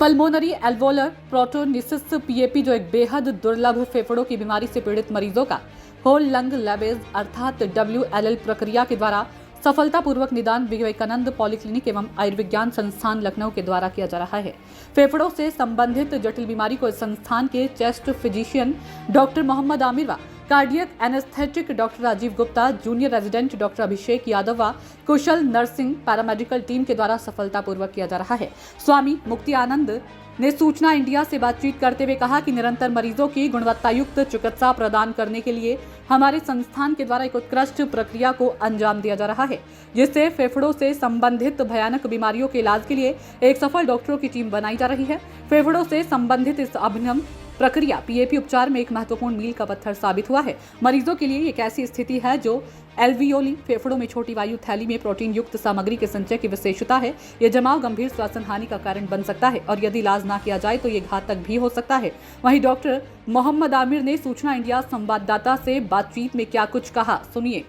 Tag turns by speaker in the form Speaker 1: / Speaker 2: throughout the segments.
Speaker 1: Pulmonary alveolar प्रोटोनिसिस PAP जो एक बेहद दुर्लभ फेफड़ों की बीमारी से पीड़ित मरीजों का होल लंग लेबेज अर्थात WLL प्रक्रिया के द्वारा सफलतापूर्वक निदान विवेकानंद पॉलीक्लिनिक एवं आयुर्विज्ञान संस्थान लखनऊ के द्वारा किया जा रहा है। फेफड़ों से संबंधित जटिल बीमारी को इस संस्थान के chest physician doctor Mohammad Aamir व cardiac anaesthetic doctor Rajeev Gupta, junior resident doctor Abhishek Yadav व कुशल नर्सिंग पैरामेडिकल टीम के द्वारा सफलतापूर्वक किया जा रहा है। स्वामी मुक्ति आनंद ने सूचना इंडिया से बातचीत करते हुए कहा कि निरंतर मरीजों की गुणवत्तायुक्त चिकित्सा प्रदान करने के लिए हमारे संस्थान के द्वारा एक उत्कृष्ट प्रक्रिया को अंजाम दिया जा रहा है, जिससे फेफड़ों से संबंधित भयानक बीमारियों के इलाज के लिए एक सफल डॉक्टरों की टीम बनाई जा रही है। फेफड़ों से संबंधित इस अभिनव प्रक्रिया पीएपी उपचार में एक महत्वपूर्ण मील का पत्थर साबित हुआ है। मरीजों के लिए एक ऐसी स्थिति है जो एल्वियोली फेफड़ों में छोटी वायु थैली में प्रोटीन युक्त सामग्री के संचय की विशेषता है। यह जमाव गंभीर श्वसन हानि का कारण बन सकता है और यदि इलाज ना किया जाए तो ये घातक भी हो सकता है। वहीं डॉक्टर मोहम्मद आमिर ने सूचना इंडिया संवाददाता से बातचीत में क्या कुछ कहा, सुनिए।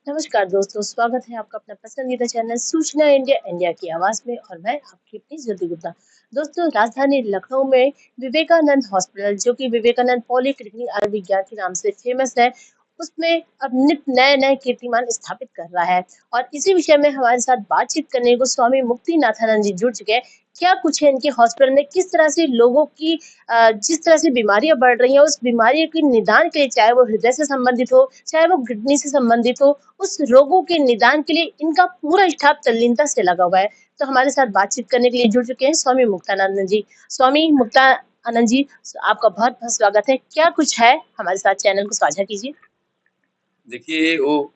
Speaker 2: नमस्कार दोस्तों, स्वागत है आपका अपना पसंदीदा चैनल सूचना इंडिया की आवाज में और मैं आपकी अपनी ज्योति गुप्ता। दोस्तों, राजधानी लखनऊ में विवेकानंद हॉस्पिटल, जो कि विवेकानंद पॉलीक्लिनिक आयुर्विज्ञान के नाम से फेमस है, उसमें अब नित नए नए कीर्तिमान स्थापित कर रहा है। और इसी विषय में हमारे साथ बातचीत करने को स्वामी मुक्तिनाथानंद जी जुड़ चुके हैं। क्या कुछ है इनके हॉस्पिटल में, किस तरह से लोगों की जिस तरह से बीमारियां बढ़ रही हैं, उस बीमारी के निदान के लिए, चाहे वो हृदय से संबंधित हो, चाहे वो किडनी से संबंधित हो, उस रोगों के निदान के लिए इनका पूरा स्टाफ तल्लीनता से लगा हुआ है। तो हमारे साथ बातचीत करने के लिए जुड़ चुके हैं स्वामी मुक्तानंद जी। स्वामी मुक्तानंद जी, आपका बहुत बहुत स्वागत है। क्या कुछ है हमारे साथ, चैनल को साझा कीजिए।
Speaker 3: देखिए, वो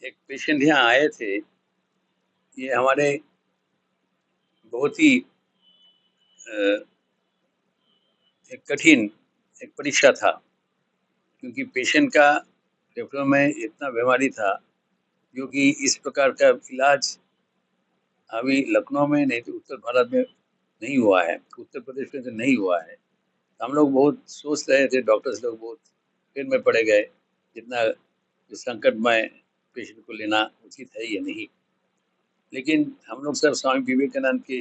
Speaker 3: एक पेशेंट यहाँ आए थे। ये हमारे बहुत ही एक कठिन एक परीक्षा था, क्योंकि पेशेंट का फेफड़ों में इतना बीमारी था जो कि इस प्रकार का इलाज अभी लखनऊ में नहीं तो उत्तर भारत में नहीं हुआ है, उत्तर प्रदेश में तो नहीं हुआ है। तो हम लोग बहुत सोच रहे थे, डॉक्टर्स लोग बहुत फिर में पड़े गए, जितना संकटमय पेशेंट को लेना उचित है या नहीं। लेकिन हम लोग सब स्वामी विवेकानंद के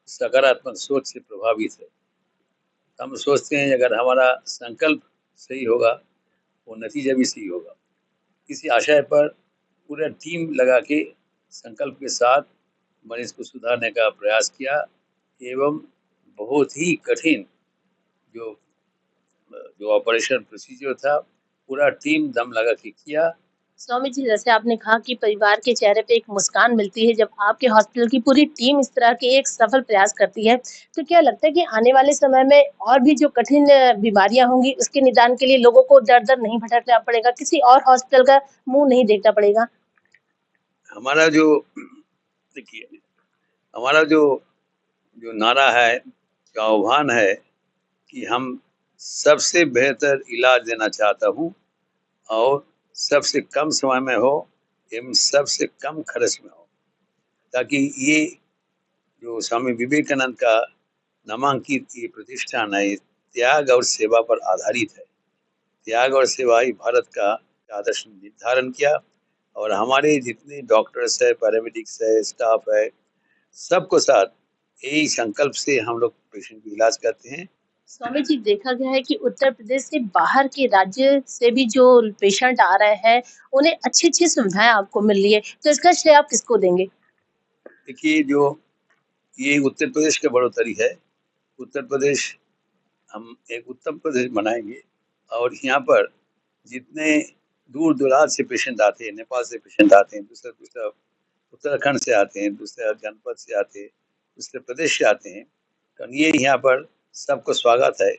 Speaker 3: सकारात्मक सोच से प्रभावित है। हम सोचते हैं अगर हमारा संकल्प सही होगा वो नतीजा भी सही होगा। इसी आशय पर पूरा टीम लगा के संकल्प के साथ मरीज को सुधारने का प्रयास किया एवं बहुत ही कठिन जो ऑपरेशन प्रोसीजर था पूरा टीम दम लगा के किया।
Speaker 2: स्वामी जी, जैसे आपने कहा कि परिवार के चेहरे पे एक मुस्कान मिलती है जब आपके हॉस्पिटल की पूरी टीम इस तरह के एक सफल प्रयास करती है, तो क्या लगता है कि आने वाले समय में और भी जो कठिन बीमारियां होंगी उसके निदान के लिए लोगों को दर दर नहीं भटकना पड़ेगा, किसी और हॉस्पिटल का मुंह नहीं देखना पड़ेगा?
Speaker 3: हमारा जो देखिए हमारा जो जो नारा है, जो आह्वान है कि हम सबसे बेहतर इलाज देना चाहता हूँ और सबसे कम समय में हो एवं सबसे कम खर्च में हो, ताकि ये जो स्वामी विवेकानंद का नामांकित ये प्रतिष्ठान है, त्याग और सेवा पर आधारित है। त्याग और सेवा ही भारत का आदर्श निर्धारण किया और हमारे जितने डॉक्टर्स है, पैरामेडिक्स है, स्टाफ है, सबको साथ यही संकल्प से हम लोग पेशेंट का इलाज करते हैं।
Speaker 2: स्वामी जी, देखा गया है कि उत्तर प्रदेश से बाहर के राज्य से भी जो पेशेंट आ रहे हैं उन्हें अच्छी अच्छी सुविधाएं आपको मिल रही है, तो इसका श्रेय आप किसको देंगे?
Speaker 3: देखिए, जो ये उत्तर प्रदेश की बढ़ोतरी है, उत्तर प्रदेश हम एक उत्तम प्रदेश बनाएंगे और यहाँ पर जितने दूर दराज से पेशेंट आते हैं, नेपाल से पेशेंट आते हैं, दूसरा दूसरा उत्तराखंड से आते हैं, दूसरे जनपद से आते हैं, दूसरे प्रदेश से आते हैं, तो ये यहाँ पर सबको स्वागत है।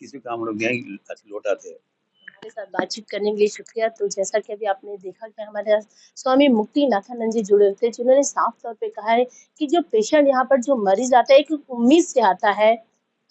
Speaker 3: किसी को हम लोग यहीं लौटाते हैं।
Speaker 2: हमारे साथ बातचीत करने के लिए शुक्रिया। तो जैसा कि अभी आपने देखा कि हमारे स्वामी मुक्तिनाथानंद जी जुड़े हुए थे, जिन्होंने साफ तौर पे कहा है कि जो पेशेंट यहाँ पर जो मरीज आता है, एक उम्मीद से आता है,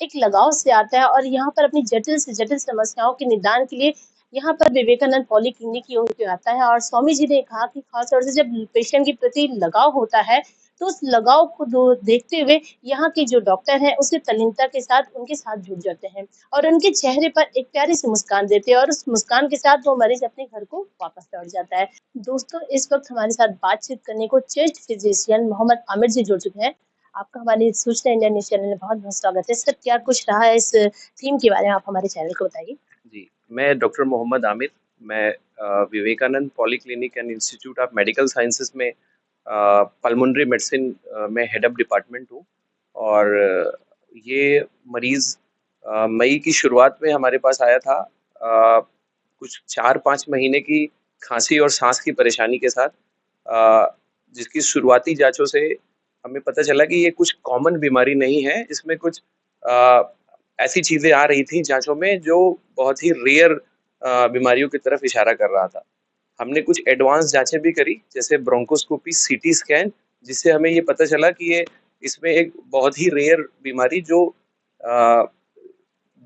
Speaker 2: एक लगाव से आता है और यहाँ पर अपनी जटिल से जटिल समस्याओं के निदान के लिए यहाँ पर विवेकानंद पॉलीक्लिनिक की ओर से आता है। और स्वामी जी ने कहा कि खासतौर से जब पेशेंट के प्रति लगाव होता है तो उस लगाव को देखते हुए यहाँ के जो डॉक्टर हैं उसे तल्लीनता के साथ उनके साथ जुड़ जाते हैं और उनके चेहरे पर एक प्यारी सी मुस्कान देते हैं और उस मुस्कान के साथ वो मरीज अपने घर को वापस लौट जाता है। दोस्तों, इस वक्त हमारे साथ बातचीत करने को चेस्ट फिजिशियन मोहम्मद आमिर जी जुड़ चुके हैं। आपका हमारे सूचना इंडिया न्यूज़ चैनल में बहुत-बहुत स्वागत है। सर, क्या कुछ रहा है इस थीम के बारे में आप हमारे चैनल को बताइए?
Speaker 4: जी, मैं डॉक्टर मोहम्मद आमिर, मैं Vivekananda polyclinic and institute of medical sciences में पल्मोनरी मेडिसिन में हेड ऑफ़ डिपार्टमेंट हूँ और ये मरीज़ मई की शुरुआत में हमारे पास आया था कुछ 4-5 महीने की खाँसी और साँस की परेशानी के साथ, जिसकी शुरुआती जाँचों से हमें पता चला कि ये कुछ कॉमन बीमारी नहीं है, इसमें कुछ ऐसी चीज़ें आ रही थी जाँचों में जो बहुत ही रेयर बीमारियों की तरफ इशारा कर रहा था। हमने कुछ एडवांस जाँचें भी करी, जैसे ब्रोंकोस्कोपी, सीटी स्कैन, जिससे हमें ये पता चला कि ये इसमें एक बहुत ही रेयर बीमारी जो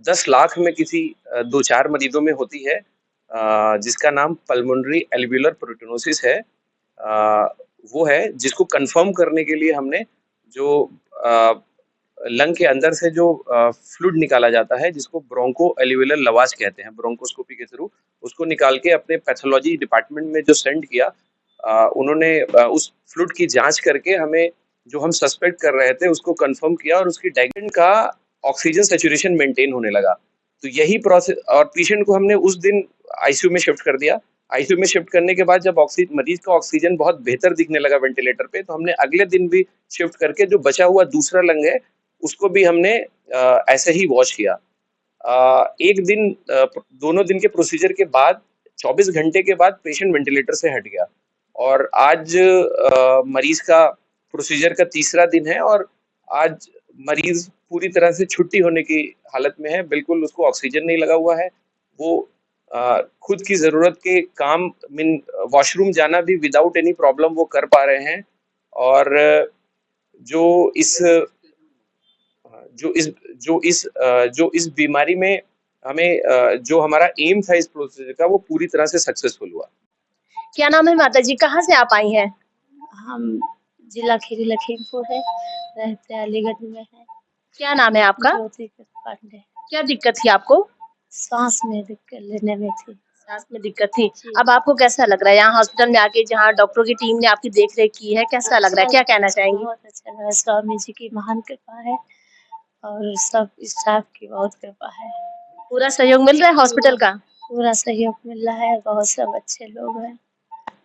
Speaker 4: 10 लाख में किसी 2-4 मरीज़ों में होती है, जिसका नाम पल्मोनरी एल्वियोलर प्रोटेनोसिस है। वो है जिसको कन्फर्म करने के लिए हमने जो लंग के अंदर से जो फ्लूइड निकाला जाता है, जिसको ब्रोंको एल्वियोलर लवाज कहते हैं, ब्रोंकोस्कोपी के थ्रू उसको निकाल के अपने पैथोलॉजी डिपार्टमेंट में जो सेंड किया, उन्होंने उस फ्लूइड की जांच करके हमें जो हम सस्पेक्ट कर रहे थे उसको कंफर्म किया और उसकी डायग्नोसिस का ऑक्सीजन सैचुरेशन मेंटेन होने लगा। तो यही प्रोसेस, और पेशेंट को हमने उस दिन आईसीयू में शिफ्ट कर दिया। आईसीयू में शिफ्ट करने के बाद जब मरीज का ऑक्सीजन बहुत बेहतर दिखने लगा वेंटिलेटर पे, तो हमने अगले दिन भी शिफ्ट करके जो बचा हुआ दूसरा लंग है उसको भी हमने ऐसे ही वॉश किया। एक दिन दोनों दिन के प्रोसीजर के बाद 24 घंटे के बाद पेशेंट वेंटिलेटर से हट गया और आज मरीज का प्रोसीजर का तीसरा दिन है और आज मरीज पूरी तरह से छुट्टी होने की हालत में है। बिल्कुल उसको ऑक्सीजन नहीं लगा हुआ है। वो खुद की ज़रूरत के काम वॉशरूम जाना भी विदाउट एनी प्रॉब्लम वो कर पा रहे हैं और जो इस बीमारी में हमें जो हमारा एम था इस प्रोसीजर का, वो पूरी तरह से सक्सेसफुल हुआ।
Speaker 2: क्या नाम है माताजी? कहाँ से आप आई हैं?
Speaker 5: हम जिला खीरी लखीमपुर है, रहते अलीगढ़ में है।
Speaker 2: क्या नाम है आपका?
Speaker 5: ज्योति पांडे।
Speaker 2: क्या दिक्कत थी आपको?
Speaker 5: सांस में दिक्कत लेने में थी।
Speaker 2: सांस में दिक्कत थी।
Speaker 5: जी।
Speaker 2: अब आपको कैसा लग रहा है यहाँ हॉस्पिटल में आके, जहाँ डॉक्टरों की टीम ने आपकी देख रेख की है, कैसा लग रहा है? क्या कहना चाहेंगी?
Speaker 5: बहुत अच्छा लगा, स्वामी जी की महान कृपा है और सब स्टाफ की बहुत कृपा है।
Speaker 2: पूरा सहयोग मिल रहा है हॉस्पिटल का?
Speaker 5: पूरा सहयोग मिल रहा है, बहुत सब अच्छे लोग हैं,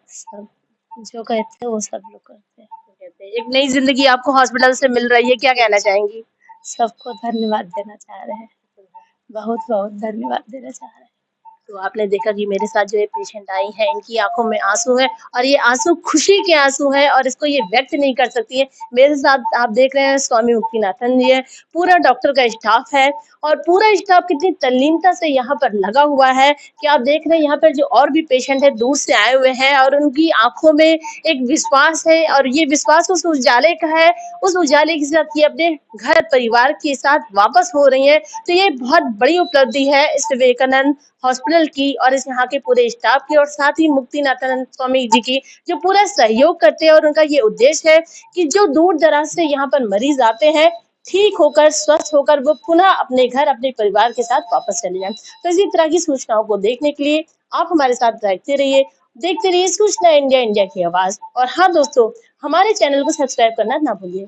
Speaker 5: सब जो कहते हैं वो सब लोग करते हैं।
Speaker 2: एक नई जिंदगी आपको हॉस्पिटल से मिल रही है, क्या कहना चाहेंगी?
Speaker 5: सबको धन्यवाद देना चाह रहे हैं, बहुत बहुत धन्यवाद देना चाह रहे हैं।
Speaker 2: तो आपने देखा कि मेरे साथ जो ये पेशेंट आई हैं, इनकी आंखों में आंसू है और ये आंसू खुशी के आंसू हैं और इसको ये व्यक्त नहीं कर सकती है। मेरे साथ आप देख रहे हैं स्वामी मुक्तिनाथन जी है, पूरा डॉक्टर का स्टाफ है और पूरा स्टाफ कितनी तल्लीनता से यहाँ पर लगा हुआ है कि आप देख रहे हैं यहाँ पर जो और भी पेशेंट है दूर से आए हुए हैं और उनकी आंखों में एक विश्वास है और ये विश्वास उस उजाले का है, उस उजाले के साथ ये अपने घर परिवार के साथ वापस हो रही है। तो ये बहुत बड़ी उपलब्धि है इस विवेकानंद हॉस्पिटल की और इस यहाँ के पूरे स्टाफ की और साथ ही मुक्तिनाथन स्वामी जी की, जो पूरा सहयोग करते हैं और उनका ये उद्देश्य है कि जो दूर दराज से यहाँ पर मरीज आते हैं, ठीक होकर स्वस्थ होकर वो पुनः अपने घर अपने परिवार के साथ वापस चले जाएं। तो इसी तरह की सूचनाओं को देखने के लिए आप हमारे साथ देखते रहिए सूचना इंडिया, इंडिया की आवाज। और हाँ दोस्तों, हमारे चैनल को सब्सक्राइब करना ना भूलिए।